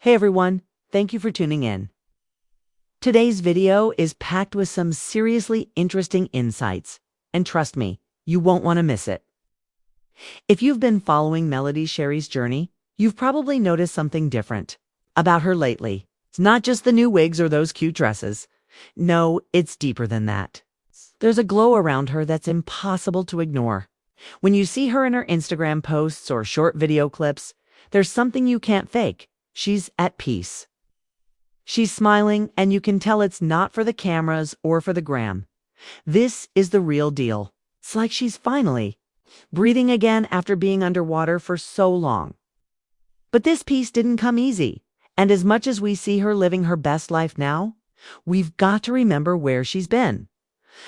Hey everyone, thank you for tuning in. Today's video is packed with some seriously interesting insights, and trust me, you won't want to miss it. If you've been following Melody Sherry's journey, you've probably noticed something different about her lately. It's not just the new wigs or those cute dresses. No, it's deeper than that. There's a glow around her that's impossible to ignore. When you see her in her Instagram posts or short video clips, there's something you can't fake. She's at peace. She's smiling, and you can tell it's not for the cameras or for the gram. This is the real deal. It's like she's finally breathing again after being underwater for so long. But this peace didn't come easy, and as much as we see her living her best life now, we've got to remember where she's been.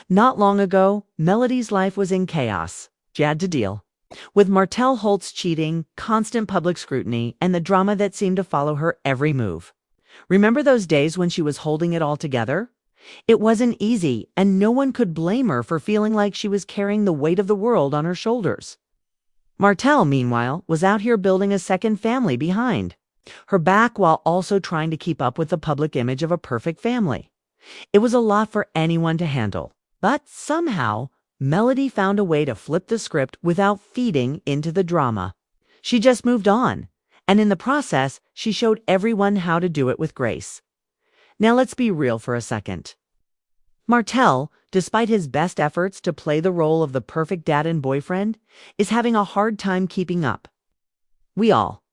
Not long ago, Melody's life was in chaos. She had to deal with Martell Holt's cheating, constant public scrutiny, and the drama that seemed to follow her every move. Remember those days when she was holding it all together? It wasn't easy, and no one could blame her for feeling like she was carrying the weight of the world on her shoulders. Martell, meanwhile, was out here building a second family behind her back while also trying to keep up with the public image of a perfect family. It was a lot for anyone to handle, but somehow, Melody found a way to flip the script without feeding into the drama. She just moved on, and in the process, she showed everyone how to do it with grace. Now let's be real for a second. Martell, despite his best efforts to play the role of the perfect dad and boyfriend, is having a hard time keeping up. We all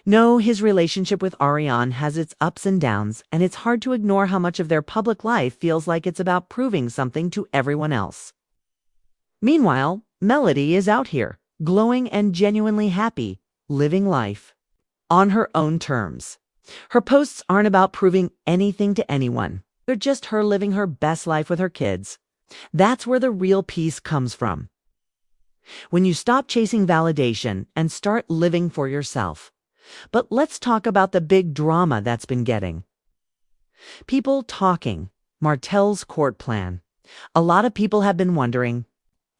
know his relationship with Ariane has its ups and downs, and it's hard to ignore how much of their public life feels like it's about proving something to everyone else. Meanwhile, Melody is out here, glowing and genuinely happy, living life on her own terms. Her posts aren't about proving anything to anyone. They're just her living her best life with her kids. That's where the real peace comes from. When you stop chasing validation and start living for yourself. But let's talk about the big drama that's been getting people talking. Martell's court plan. A lot of people have been wondering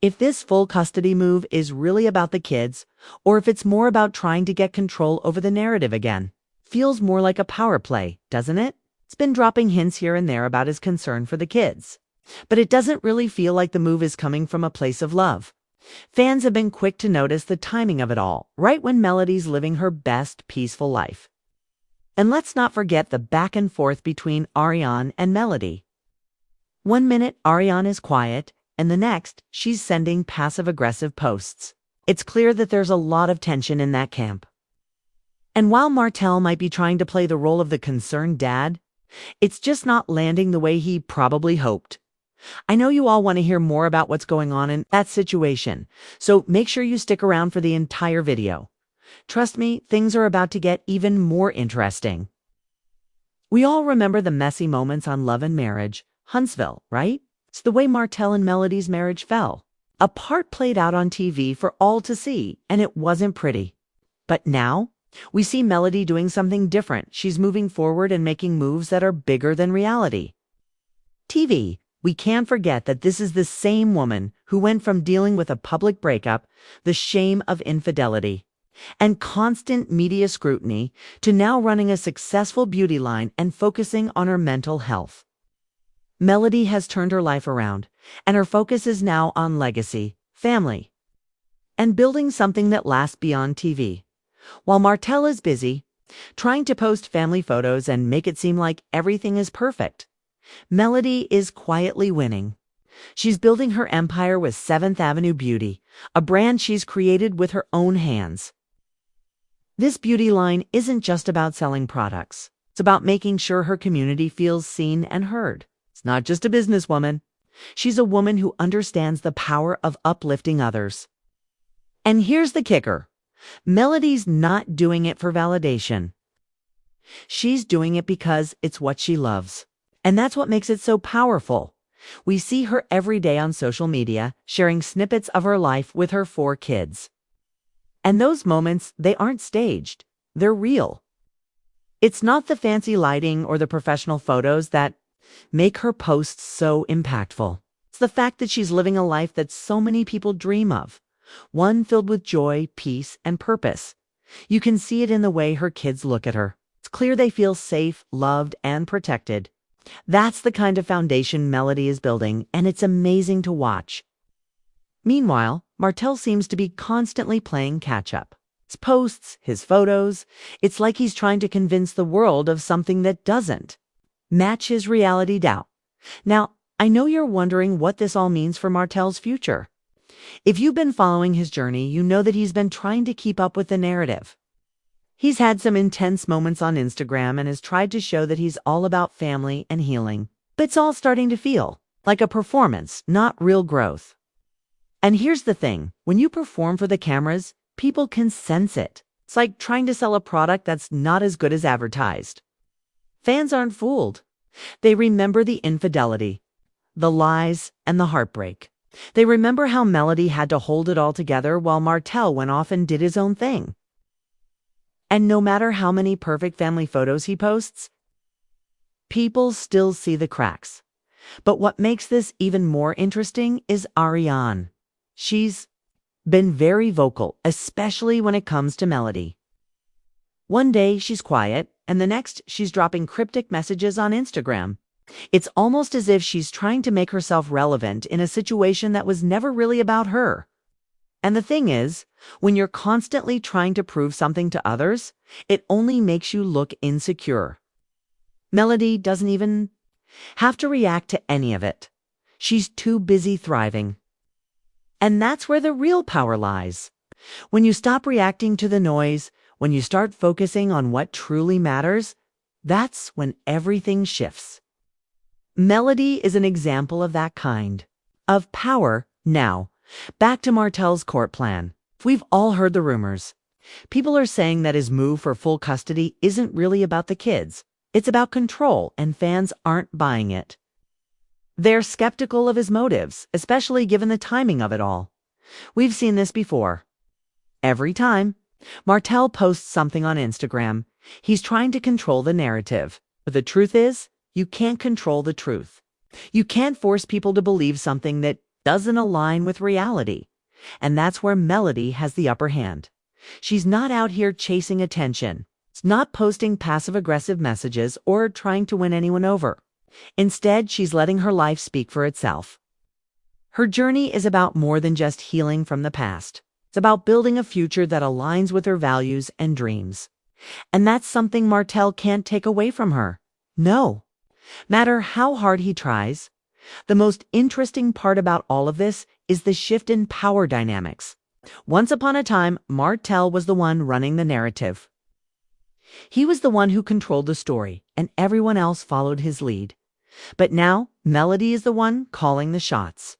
if this full custody move is really about the kids, or if it's more about trying to get control over the narrative again. Feels more like a power play, doesn't it? It's been dropping hints here and there about his concern for the kids. But it doesn't really feel like the move is coming from a place of love. Fans have been quick to notice the timing of it all, right when Melody's living her best, peaceful life. And let's not forget the back and forth between Ariane and Melody. One minute, Ariane is quiet, and the next, she's sending passive-aggressive posts. It's clear that there's a lot of tension in that camp. And while Martell might be trying to play the role of the concerned dad, it's just not landing the way he probably hoped. I know you all want to hear more about what's going on in that situation, so make sure you stick around for the entire video. Trust me, things are about to get even more interesting. We all remember the messy moments on Love and Marriage, Huntsville, right? It's the way Martell and Melody's marriage fell. A part played out on TV for all to see, and it wasn't pretty. But now, we see Melody doing something different. She's moving forward and making moves that are bigger than reality TV. We can't forget that this is the same woman who went from dealing with a public breakup, the shame of infidelity, and constant media scrutiny to now running a successful beauty line and focusing on her mental health. Melody has turned her life around, and her focus is now on legacy, family, and building something that lasts beyond TV. While Martell is busy, trying to post family photos and make it seem like everything is perfect, Melody is quietly winning. She's building her empire with 7th Avenue Beauty, a brand she's created with her own hands. This beauty line isn't just about selling products. It's about making sure her community feels seen and heard. It's not just a businesswoman. She's a woman who understands the power of uplifting others. And here's the kicker. Melody's not doing it for validation. She's doing it because it's what she loves. And that's what makes it so powerful. We see her every day on social media, sharing snippets of her life with her 4 kids. And those moments, they aren't staged. They're real. It's not the fancy lighting or the professional photos that make her posts so impactful. It's the fact that she's living a life that so many people dream of. One filled with joy, peace, and purpose. You can see it in the way her kids look at her. It's It's clear they feel safe, loved, and protected. That's the kind of foundation Melody is building, and it's amazing to watch. Meanwhile, Martell seems to be constantly playing catch-up. His posts, his photos, it's like he's trying to convince the world of something that doesn't match his reality doubt. Now, I know you're wondering what this all means for Martell's future. If you've been following his journey, you know that he's been trying to keep up with the narrative. He's had some intense moments on Instagram and has tried to show that he's all about family and healing. But it's all starting to feel like a performance, not real growth. And here's the thing, when you perform for the cameras, people can sense it. It's like trying to sell a product that's not as good as advertised. Fans aren't fooled. They remember the infidelity, the lies, and the heartbreak. They remember how Melody had to hold it all together while Martell went off and did his own thing. And no matter how many perfect family photos he posts, people still see the cracks. But what makes this even more interesting is Ariane. She's been very vocal, especially when it comes to Melody. One day she's quiet, and the next she's dropping cryptic messages on Instagram. It's almost as if she's trying to make herself relevant in a situation that was never really about her. And the thing is, when you're constantly trying to prove something to others, it only makes you look insecure. Melody doesn't even have to react to any of it. She's too busy thriving. And that's where the real power lies. When you stop reacting to the noise, when you start focusing on what truly matters, that's when everything shifts. Melody is an example of that kind, of power. Now, back to Martell's court plan. We've all heard the rumors. People are saying that his move for full custody isn't really about the kids. It's about control, and fans aren't buying it. They're skeptical of his motives, especially given the timing of it all. We've seen this before. Every time Martell posts something on Instagram, he's trying to control the narrative. But the truth is, you can't control the truth. You can't force people to believe something that doesn't align with reality. And that's where Melody has the upper hand. She's not out here chasing attention. It's not posting passive-aggressive messages or trying to win anyone over. Instead, she's letting her life speak for itself. Her journey is about more than just healing from the past. It's about building a future that aligns with her values and dreams. And that's something Martell can't take away from her. No matter how hard he tries. The most interesting part about all of this is the shift in power dynamics. Once upon a time, Martell was the one running the narrative. He was the one who controlled the story, and everyone else followed his lead. But now, Melody is the one calling the shots.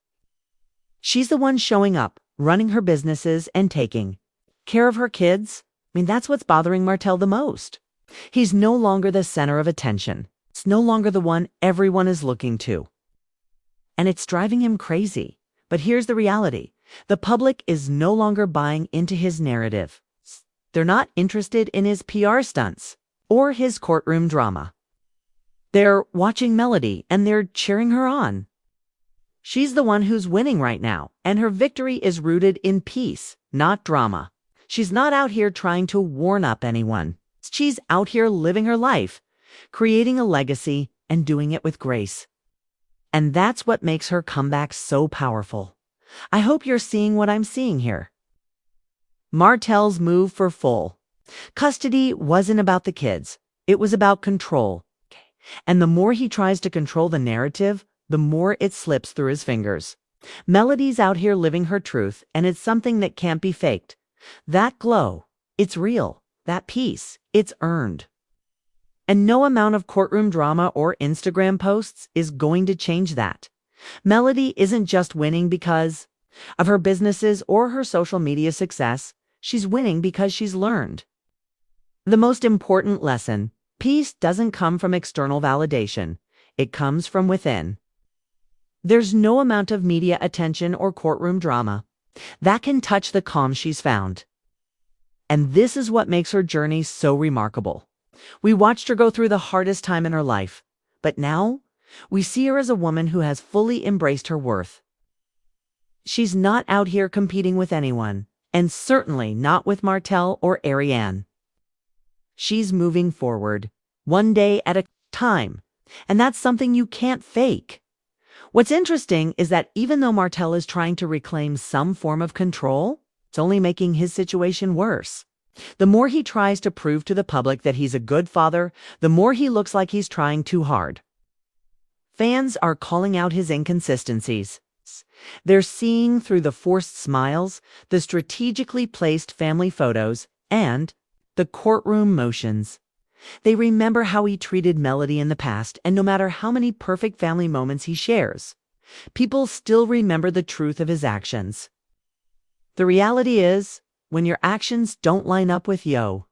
She's the one showing up, running her businesses, and taking care of her kids. That's what's bothering Martell the most. He's no longer the center of attention. It's no longer the one everyone is looking to. And it's driving him crazy. But here's the reality. The public is no longer buying into his narrative. They're not interested in his PR stunts or his courtroom drama. They're watching Melody and they're cheering her on. She's the one who's winning right now, and her victory is rooted in peace, not drama. She's not out here trying to warm up anyone. She's out here living her life, creating a legacy, and doing it with grace. And that's what makes her comeback so powerful. I hope you're seeing what I'm seeing here. Martell's move for full custody wasn't about the kids. It was about control. And the more he tries to control the narrative, the more it slips through his fingers. Melody's out here living her truth, and it's something that can't be faked. That glow, it's real. That peace, it's earned. And no amount of courtroom drama or Instagram posts is going to change that. Melody isn't just winning because of her businesses or her social media success. She's winning because she's learned. The most important lesson: peace doesn't come from external validation. It comes from within. There's no amount of media attention or courtroom drama that can touch the calm she's found. And this is what makes her journey so remarkable. We watched her go through the hardest time in her life, but now we see her as a woman who has fully embraced her worth. She's not out here competing with anyone, and certainly not with Martell or Ariane. She's moving forward, one day at a time, and that's something you can't fake. What's interesting is that even though Martell is trying to reclaim some form of control, it's only making his situation worse. The more he tries to prove to the public that he's a good father, the more he looks like he's trying too hard. Fans are calling out his inconsistencies. They're seeing through the forced smiles, the strategically placed family photos, and the courtroom motions. They remember how he treated Melody in the past, and no matter how many perfect family moments he shares, people still remember the truth of his actions. The reality is, when your actions don't line up with yo,